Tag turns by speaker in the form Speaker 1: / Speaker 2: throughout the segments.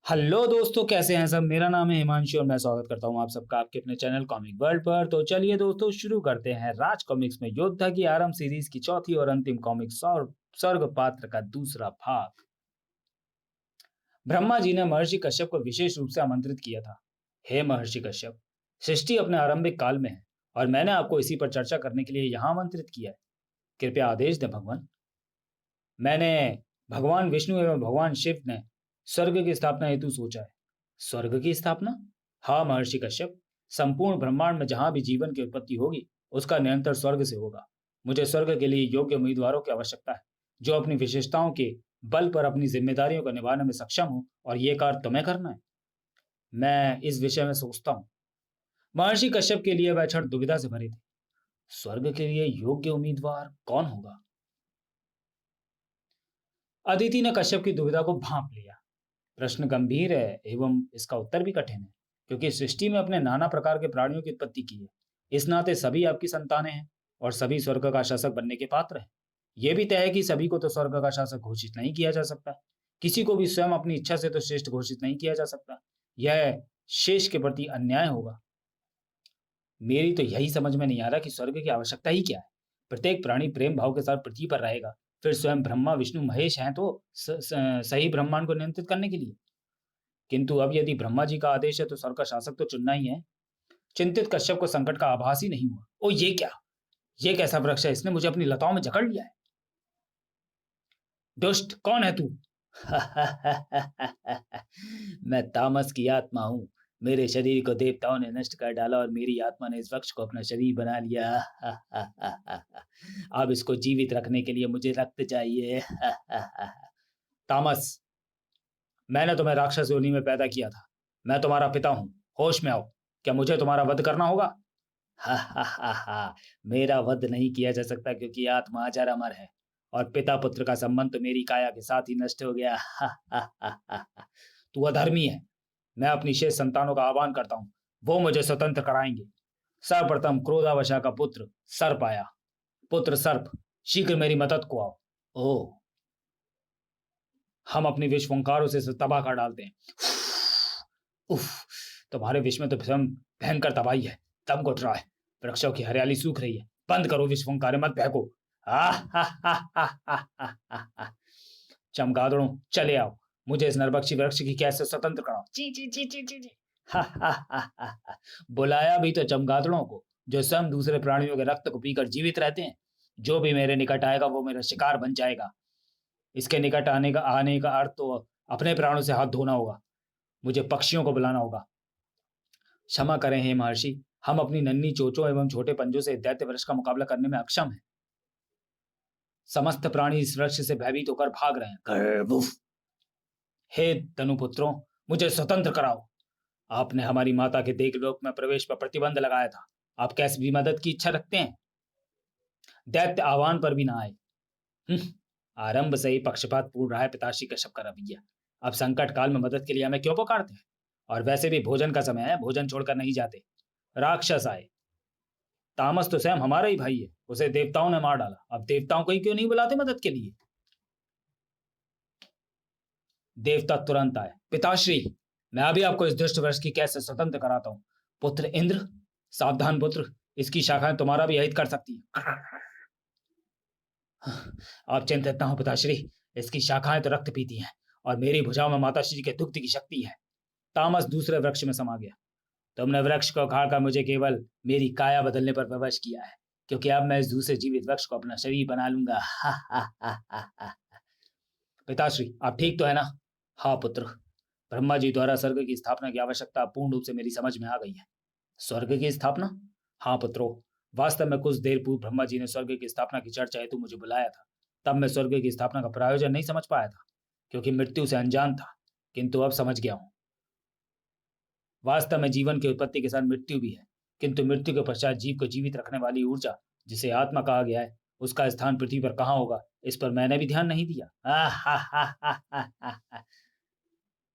Speaker 1: Hello दोस्तों, कैसे हैं सब। मेरा नाम है हिमांशु और मैं स्वागत करता हूं आप सबका आपके अपने चैनल कॉमिक वर्ल्ड पर। तो चलिए दोस्तों, शुरू करते हैं राज कॉमिक्स में योद्धा की आरंभ सीरीज की चौथी और अंतिम कॉमिक स्वर्ग पात्र का दूसरा भाग। ब्रह्मा जी ने महर्षि कश्यप को विशेष रूप से आमंत्रित किया था। हे महर्षि कश्यप, सृष्टि अपने आरंभिक काल में है और मैंने आपको इसी पर चर्चा करने के लिए यहाँ आमंत्रित किया है। कृपया आदेश दें भगवान। मैंने भगवान विष्णु एवं भगवान शिव ने स्वर्ग की स्थापना हेतु सोचा है। स्वर्ग की स्थापना? हाँ महर्षि कश्यप, संपूर्ण ब्रह्मांड में जहां भी जीवन की उत्पत्ति होगी उसका निरंतर स्वर्ग से होगा। मुझे स्वर्ग के लिए योग्य उम्मीदवारों की आवश्यकता है, जो अपनी विशेषताओं के बल पर अपनी जिम्मेदारियों को निभाने में सक्षम हो, और ये कार्य तुम्हें करना है। मैं इस विषय में सोचता हूँ। महर्षि कश्यप के लिए वह क्षण दुविधा से भरे थे। स्वर्ग के लिए योग्य उम्मीदवार कौन होगा? अदिति ने कश्यप की दुविधा को भांप लिया। प्रश्न गंभीर है एवं इसका उत्तर भी कठिन है, क्योंकि सृष्टि में अपने नाना प्रकार के प्राणियों की उत्पत्ति की है। इस नाते सभी आपकी संतानें हैं और सभी स्वर्ग का शासक बनने के पात्र हैं। यह भी तय है कि सभी को तो स्वर्ग का शासक घोषित नहीं किया जा सकता। किसी को भी स्वयं अपनी इच्छा से तो श्रेष्ठ घोषित नहीं किया जा सकता। यह शेष के प्रति अन्याय होगा। मेरी तो यही समझ में नहीं आ रहा कि स्वर्ग की आवश्यकता ही क्या है। प्रत्येक प्राणी प्रेम भाव के साथ पृथ्वी पर रहेगा। फिर स्वयं ब्रह्मा विष्णु महेश हैं तो सही ब्रह्मांड को नियंत्रित करने के लिए। किंतु अब यदि ब्रह्मा जी का आदेश है तो स्वर्ग का शासक तो चुनना ही है। चिंतित कश्यप को संकट का आभास ही नहीं हुआ। ओ ये क्या, ये कैसा वृक्ष है, इसने मुझे अपनी लताओं में जकड़ लिया है। दुष्ट, कौन है तू? मैं तामस की आत्मा हूँ। मेरे शरीर को देवताओं ने नष्ट कर डाला और मेरी आत्मा ने इस वृक्ष को अपना शरीर बना लिया। अब इसको जीवित रखने के लिए मुझे रक्त चाहिए। तामस, मैंने तुम्हें राक्षस योनि में पैदा किया था। मैं तुम्हारा पिता हूँ। होश में आओ। क्या मुझे तुम्हारा वध करना होगा? हा हा हा हा, मेरा वध नहीं किया जा सकता क्योंकि आत्मा अजर अमर है और पिता पुत्र का संबंध तो मेरी काया के साथ ही नष्ट हो गया। हा हा हा हा हा। तू अधर्मी है। मैं अपनी शेष संतानों का आह्वान करता हूँ, वो मुझे स्वतंत्र कराएंगे। सर्वप्रथम क्रोधावशा का पुत्र सर्प आया। पुत्र सर्प, शीघ्र मेरी मदद को आओ। ओह, हम अपनी विष फुंकारों से इसे तबाह कर डालते हैं। उफ, तुम्हारे विष में तो भीषण भयंकर तबाही है। दम घुट रहा है। वृक्षों की हरियाली सूख रही है। बंद करो विष फुंकारे, मत फेंको। चमगादड़ों, चले आओ। मुझे इस नरभक्षी वृक्ष की कैद से स्वतंत्र कराओ। ची ची ची ची ची ची। बुलाया भी तो चमगादड़ों को, जो स्वयं दूसरे प्राणियों के रक्त को पीकर जीवित रहते हैं। जो भी मेरे निकट आएगा वो मेरा शिकार बन जाएगा। इसके निकट आने का अर्थ तो अपने प्राणों से हाथ धोना होगा। मुझे पक्षियों को बुलाना होगा। क्षमा करें हे महर्षि, हम अपनी नन्ही चोंचों एवं छोटे पंजों से दैत्य वृक्ष का मुकाबला करने में अक्षम हैं। समस्त प्राणी इस वृक्ष से भयभीत होकर भाग रहे हैं। वुफ। हे तनुपुत्रों, मुझे स्वतंत्र कराओ। आपने हमारी माता के देवलोक में प्रवेश पर प्रतिबंध लगाया था। आप कैसे भी मदद की इच्छा रखते हैं? दैत्य आह्वान पर भी ना आए। आरंभ से ही पक्षपात पूर्ण रहा है पिताश्री कश्यप का रवैया। अब संकट काल में मदद के लिए हमें क्यों पुकारते हैं? और वैसे भी भोजन का समय है, भोजन छोड़कर नहीं जाते। राक्षस आए। तामस तो स्वयं हमारा ही भाई है, उसे देवताओं ने मार डाला। अब देवताओं को ही क्यों नहीं बुलाते मदद के लिए? देवता तुरंत आए। पिताश्री, मैं अभी आपको इस दुष्ट वृक्ष की कैद से स्वतंत्र कराता हूँ। पुत्र इंद्र, सावधान पुत्र, इसकी शाखाएं तुम्हारा भी अहित कर सकती है। आप चिंतित ना हो पिताश्री, इसकी शाखाएं तो रक्त पीती हैं और मेरी भुजाओं में माताश्री के दुग्ध की शक्ति है। तामस दूसरे वृक्ष में समा गया। तुमने वृक्ष को उखाड़कर मुझे केवल मेरी काया बदलने पर विवश किया है, क्योंकि अब मैं इस दूसरे जीवित वृक्ष को अपना शरीर बना लूंगा। पिताश्री, आप ठीक तो है ना? हाँ पुत्र, ब्रह्मा जी द्वारा स्वर्ग की स्थापना की आवश्यकता पूर्ण रूप से मेरी समझ में आ गई है। स्वर्ग की स्थापना? हाँ पुत्रो, वास्तव में कुछ देर पूर्व ब्रह्मा जी ने स्वर्ग की स्थापना की चर्चा हेतु मुझे बुलाया था। तब मैं स्वर्ग की स्थापना का प्रायोजन नहीं समझ पाया था, क्योंकि मृत्यु से अनजान था। किंतु अब समझ गया हूँ। वास्तव में जीवन की उत्पत्ति के साथ मृत्यु भी है, किंतु मृत्यु के पश्चात जीव को जीवित रखने वाली ऊर्जा, जिसे आत्मा कहा गया है, उसका स्थान पृथ्वी पर कहाँ होगा, इस पर मैंने भी ध्यान नहीं दिया।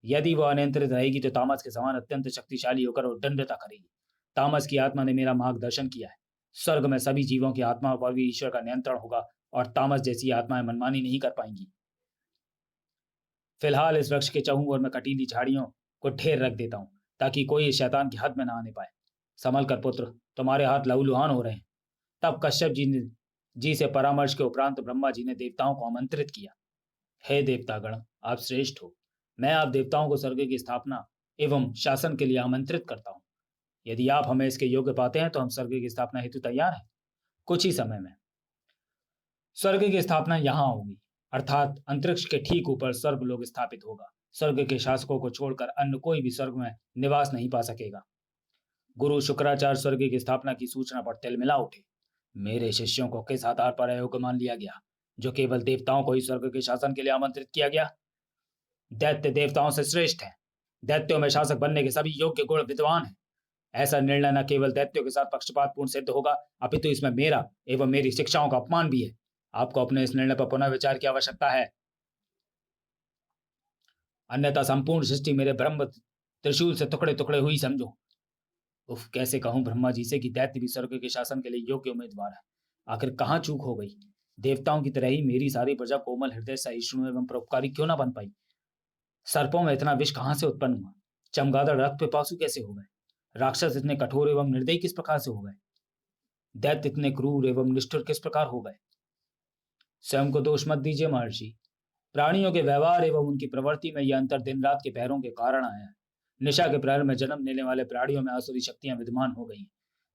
Speaker 1: यदि वह अनियंत्रित रहेगी तो तामस के समान अत्यंत शक्तिशाली होकर उद्दंडता करेगी। तामस की आत्मा ने मेरा मार्गदर्शन किया है। स्वर्ग में सभी जीवों की आत्मा पर भी ईश्वर का नियंत्रण होगा और तामस जैसी आत्माएं मनमानी नहीं कर पाएंगी। फिलहाल इस वृक्ष के चहुं ओर मैं कटीली झाड़ियों को ढेर रख देता हूँ, ताकि कोई इस शैतान की हद में ना आने पाए। संभल कर पुत्र, तुम्हारे हाथ लहूलुहान हो रहे हैं। तब कश्यप जी से परामर्श के उपरांत ब्रह्मा जी ने देवताओं को आमंत्रित किया। हे देवतागण, आप श्रेष्ठ हो। मैं आप देवताओं को स्वर्ग की स्थापना एवं शासन के लिए आमंत्रित करता हूँ। यदि आप हमें इसके योग्य पाते हैं तो हम स्वर्ग की स्थापना हेतु तैयार हैं। कुछ ही समय में स्वर्ग की स्थापना यहाँ होगी, अर्थात अंतरिक्ष के ठीक ऊपर स्वर्ग लोग स्थापित होगा। स्वर्ग के शासकों को छोड़कर अन्य कोई भी स्वर्ग में निवास नहीं पा सकेगा। गुरु शुक्राचार्य स्वर्ग की स्थापना की सूचना पर तिलमिला उठे। मेरे शिष्यों को किस आधार पर अयोग्य मान लिया गया, जो केवल देवताओं को ही स्वर्ग के शासन के लिए आमंत्रित किया गया? दैत्य देवताओं से श्रेष्ठ है। दैत्यों में शासक बनने के सभी योग्य गुण विद्वान हैं। ऐसा निर्णय न केवल दैत्यों के साथ पक्षपातपूर्ण सिद्ध होगा, अपितु इसमें मेरा एवं मेरी शिक्षाओं का अपमान भी है। आपको अपने इस निर्णय पर पुनः विचार की आवश्यकता है, अन्यथा संपूर्ण सृष्टि मेरे ब्रह्म त्रिशूल से टुकड़े टुकड़े हुई समझो। उफ, कैसे कहूं ब्रह्मा जी से कि दैत्य भी स्वर्ग के शासन के लिए योग्य उम्मीदवार है। आखिर कहाँ चूक हो गई? देवताओं की तरह ही मेरी सारी प्रजा कोमल हृदय, सहिष्णु एवं परोपकारी क्यों ना बन पाई? सर्पों में इतना विष कहाँ से उत्पन्न हुआ? चमगादड़ रक्त पिपासु कैसे हो गए? राक्षस इतने कठोर एवं निर्दयी किस प्रकार से हो गए? दैत्य इतने क्रूर एवं निष्ठुर किस प्रकार हो गए? स्वयं को दोष मत दीजिए महर्षि। प्राणियों के व्यवहार एवं उनकी प्रवृत्ति में यह अंतर दिन रात के पैरों के कारण आया है। निशा के प्रारंभ में जन्म लेने वाले प्राणियों में आसुरी शक्तियां विद्यमान हो गई।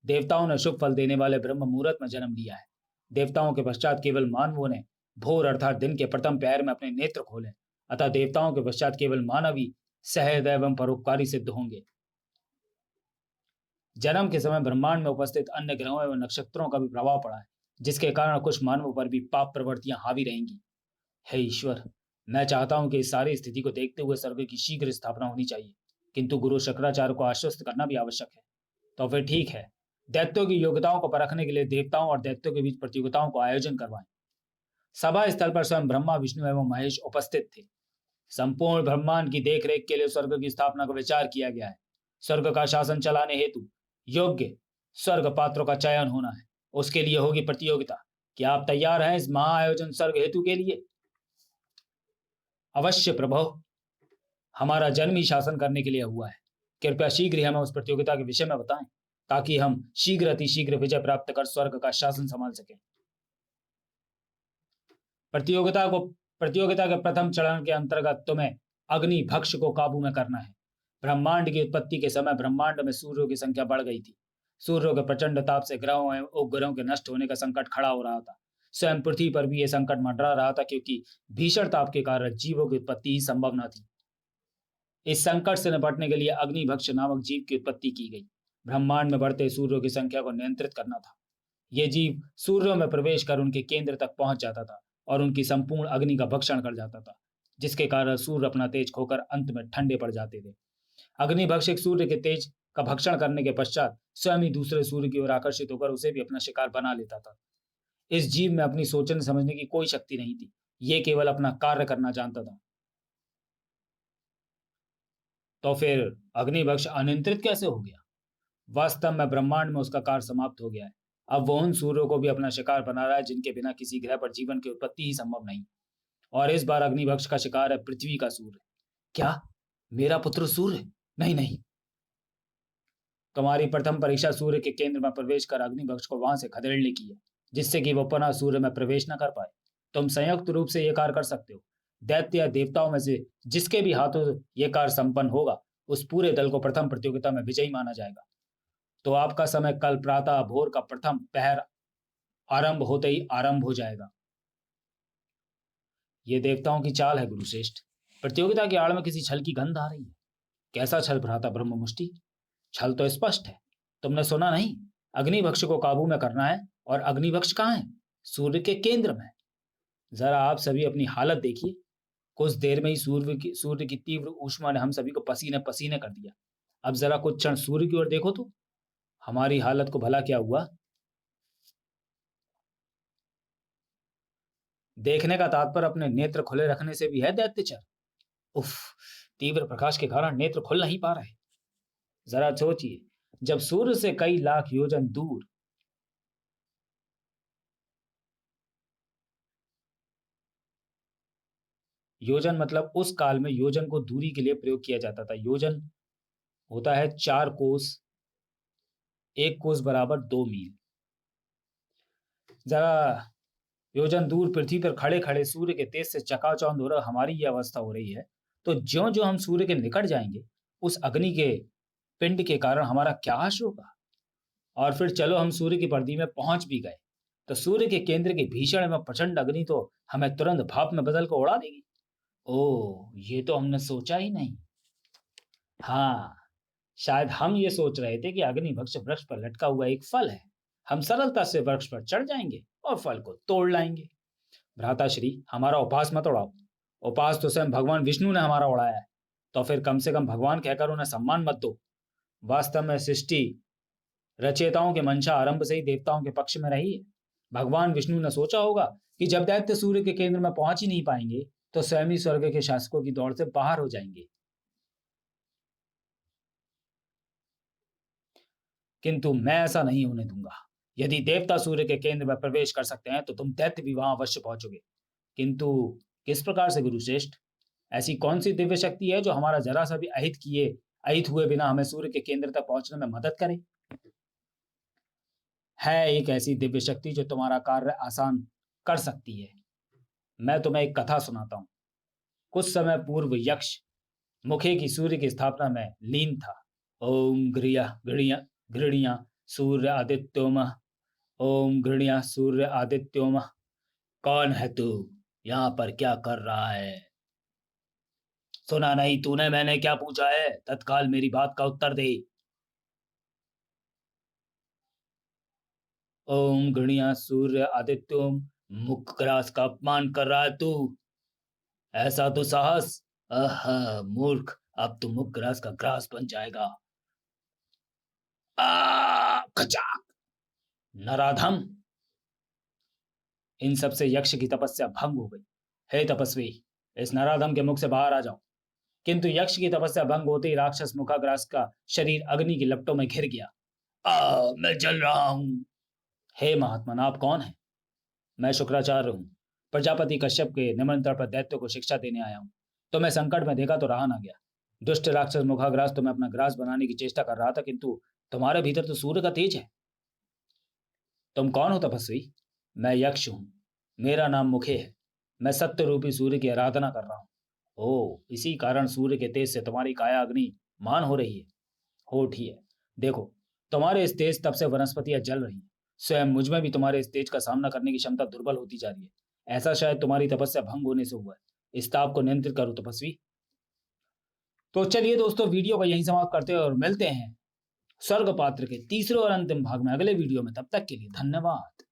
Speaker 1: देवताओं ने शुभ फल देने वाले ब्रह्म मुहूर्त में जन्म लिया है। देवताओं के पश्चात केवल मानवों ने भोर अर्थात दिन के प्रथम पहर में अपने नेत्र खोले। अतः देवताओं के पश्चात केवल मानव ही सहृदय एवं परोपकारी सिद्ध होंगे। जन्म के समय ब्रह्मांड में उपस्थित अन्य ग्रहों एवं नक्षत्रों का भी प्रभाव पड़ा है, जिसके कारण कुछ मानवों पर भी पाप प्रवृत्तियां हावी रहेंगी। हे ईश्वर, मैं चाहता हूं कि इस सारी स्थिति को देखते हुए स्वर्ग की शीघ्र स्थापना होनी चाहिए, किंतु गुरु शुक्राचार्य को आश्वस्त करना भी आवश्यक है। तो फिर ठीक है, दैत्यों की योग्यताओं को परखने के लिए देवताओं और दैत्यों के बीच प्रतियोगिताओं को आयोजन करवाएं। सभा स्थल पर स्वयं ब्रह्मा, विष्णु एवं महेश उपस्थित थे। संपूर्ण ब्रह्मांड की देखरेख के लिए स्वर्ग की स्थापना का विचार किया गया है। स्वर्ग का शासन चलाने हेतु योग्य स्वर्ग पात्रों का चयन होना है। उसके लिए होगी प्रतियोगिता। क्या आप तैयार हैं इस महाआयोजन स्वर्ग हेतु के लिए? अवश्य प्रभु, हमारा जन्म ही शासन करने के लिए हुआ है। कृपया शीघ्र ही हमें उस प्रतियोगिता के विषय में बताएं, ताकि हम शीघ्र अतिशीघ्र विजय प्राप्त कर स्वर्ग का शासन संभाल सकें। प्रतियोगिता के प्रथम चरण के अंतर्गत तुम्हें अग्नि भक्ष को काबू में करना है। ब्रह्मांड की उत्पत्ति के समय ब्रह्मांड में सूर्यों की संख्या बढ़ गई थी। सूर्यों के प्रचंड ताप से ग्रहों एवं उपग्रहों के नष्ट होने का संकट खड़ा हो रहा था। स्वयं पृथ्वी पर भी यह संकट मंडरा रहा था, क्योंकि भीषण ताप के कारण जीवों की उत्पत्ति ही संभव न थी। इस संकट से निपटने के लिए अग्निभक्ष नामक जीव की उत्पत्ति की गई। ब्रह्मांड में बढ़ते सूर्यों की संख्या को नियंत्रित करना था। यह जीव सूर्यों में प्रवेश कर उनके केंद्र तक पहुंच जाता था और उनकी संपूर्ण अग्नि का भक्षण कर जाता था, जिसके कारण सूर्य अपना तेज खोकर अंत में ठंडे पड़ जाते थे। अग्निभक्षक सूर्य के तेज का भक्षण करने के पश्चात स्वयं ही दूसरे सूर्य की ओर आकर्षित होकर उसे भी अपना शिकार बना लेता था। इस जीव में अपनी सोचने समझने की कोई शक्ति नहीं थी। यह केवल अपना कार्य करना जानता था। तो फिर अग्निभक्ष अनियंत्रित कैसे हो गया? वास्तव में ब्रह्मांड में उसका कार्य समाप्त हो गया है। अब वो उन सूर्यों को भी अपना शिकार बना रहा है जिनके बिना किसी ग्रह पर जीवन की उत्पत्ति ही संभव नहीं। और इस बार अग्निभक्ष का शिकार है पृथ्वी का सूर्य। क्या? मेरा पुत्र सूर्य? नहीं नहीं, तुम्हारी प्रथम परीक्षा सूर्य के केंद्र में प्रवेश कर अग्निभक्ष को वहां से खदेड़ने की है, जिससे कि वो पुनः सूर्य में प्रवेश न कर पाए। तुम संयुक्त रूप से यह कार्य कर सकते हो। दैत्य या देवताओं में से जिसके भी हाथों यह कार्य संपन्न होगा, उस पूरे दल को प्रथम प्रतियोगिता में विजयी माना जाएगा। तो आपका समय कल प्रातः भोर का प्रथम पहर आरंभ होते ही आरंभ हो जाएगा। ये देवताओं की चाल है गुरुश्रेष्ठ। प्रतियोगिता की आड़ में किसी छल की गंध आ रही है। कैसा छल भ्राता ब्रह्म मुष्टि? छल तो स्पष्ट है। तुमने सुना नहीं? अग्निभक्ष को काबू में करना है। और अग्निभक्ष कहाँ है? सूर्य के केंद्र में। जरा आप सभी अपनी हालत देखिए। कुछ देर में ही सूर्य की तीव्र ऊष्मा ने हम सभी को पसीने पसीने कर दिया। अब जरा कुछ क्षण सूर्य की ओर देखो तो हमारी हालत को भला क्या हुआ। देखने का तात्पर्य अपने नेत्र खुले रखने से भी है दैत्यचर। उफ, तीव्र प्रकाश के कारण नेत्र खुल नहीं पा रहे। जरा सोचिए, जब सूर्य से कई लाख योजन दूर योजन मतलब उस काल में योजन को दूरी के लिए प्रयोग किया जाता था। योजन होता है 4 कोस, 1 कोस बराबर 2 मील। जरा योजन दूर पृथ्वी पर खड़े खड़े सूर्य के तेज से चकाचौंध हो रहा हमारी ये अवस्था हो रही है, तो ज्यो ज्यो हम सूर्य के निकट जाएंगे उस अग्नि के पिंड के कारण हमारा क्या हाश होगा। और फिर चलो हम सूर्य की परिधि में पहुंच भी गए तो सूर्य के केंद्र की भीषण एवं प्रचंड अग्नि तो हमें तुरंत भाप में बदल कर उड़ा देगी। ओ, ये तो हमने सोचा ही नहीं। हाँ, शायद हम ये सोच रहे थे कि अग्निभक्ष वृक्ष पर लटका हुआ एक फल है, हम सरलता से वृक्ष पर चढ़ जाएंगे और फल को तोड़ लाएंगे। भ्राताश्री, हमारा उपास मत उड़ाओ। उपास तो स्वयं भगवान विष्णु ने हमारा उड़ाया है, तो फिर कम से कम भगवान कहकर उन्हें सम्मान मत दो। वास्तव में सृष्टि रचयिताओं के मंशा आरंभ से ही देवताओं के पक्ष में रही है। भगवान विष्णु ने सोचा होगा कि जब दैत्य सूर्य के केंद्र में पहुंच ही नहीं पाएंगे तो स्वयं ही स्वर्ग के शासकों की दौड़ से बाहर हो जाएंगे। किंतु मैं ऐसा नहीं होने दूंगा। यदि देवता सूर्य के केंद्र में प्रवेश कर सकते हैं तो तुम दैत्य भी वहां अवश्य पहुंचोगे। किंतु किस प्रकार से गुरुश्रेष्ठ? ऐसी कौन सी दिव्य शक्ति है जो हमारा जरा सा भी अहित हुए बिना हमें सूर्य के केंद्र तक पहुंचने में मदद करे? है एक ऐसी दिव्य शक्ति जो तुम्हारा कार्य आसान कर सकती है। मैं तुम्हें एक कथा सुनाता हूं। कुछ समय पूर्व यक्ष मुखे की सूर्य की स्थापना में लीन था। ओम गृया गृया गृणिया सूर्य आदित्योम, ओम गृणिया सूर्य आदित्योम। कौन है तू? यहाँ पर क्या कर रहा है? सुना नहीं तूने मैंने क्या पूछा है? तत्काल मेरी बात का उत्तर दे। ओम गृणिया सूर्य आदित्योम, मुख ग्रास का अपमान कर रहा है तू? ऐसा तो साहस? मूर्ख, अब तू मुख ग्रास का ग्रास बन जाएगा। खचाक! नराधम! इन सब से यक्ष की तपस्या भंग हो गई। हे तपस्वी, इस नराधम के मुख से बाहर आ जाओ। किंतु यक्ष की तपस्या भंग होते ही राक्षस मुखाग्रास का शरीर अग्नि की लपटों में घिर गया। मैं जल रहा हूं। हे महात्मन, आप कौन हैं? मैं शुक्राचार्य हूँ। प्रजापति कश्यप के निमंत्रण पर दैत्य को शिक्षा देने आया हूँ। तो मैं संकट में देखा तो रहा ना गया। दुष्ट राक्षस मुखाग्रास तो मैं अपना ग्रास बनाने की चेष्टा कर रहा था, किंतु तुम्हारे भीतर तो सूर्य का तेज है। तुम कौन हो तपस्वी? मैं यक्ष हूं। मेरा नाम मुखे है। मैं सत्य रूपी सूर्य की आराधना कर रहा हूँ। ओ, इसी कारण सूर्य के तेज से तुम्हारी काया अग्नि मान हो रही है। हो उठी है। देखो, तुम्हारे इस तेज तप से वनस्पतियां जल रही हैं। स्वयं मुझ में भी तुम्हारे इस तेज का सामना करने की क्षमता दुर्बल होती जा रही है। ऐसा शायद तुम्हारी तपस्या भंग होने से हुआ है। इस ताप को नियंत्रित करो तपस्वी। तो चलिए दोस्तों, वीडियो को यहीं समाप्त करते हैं और मिलते हैं स्वर्ग पात्र के तीसरे और अंतिम भाग में अगले वीडियो में। तब तक के लिए धन्यवाद।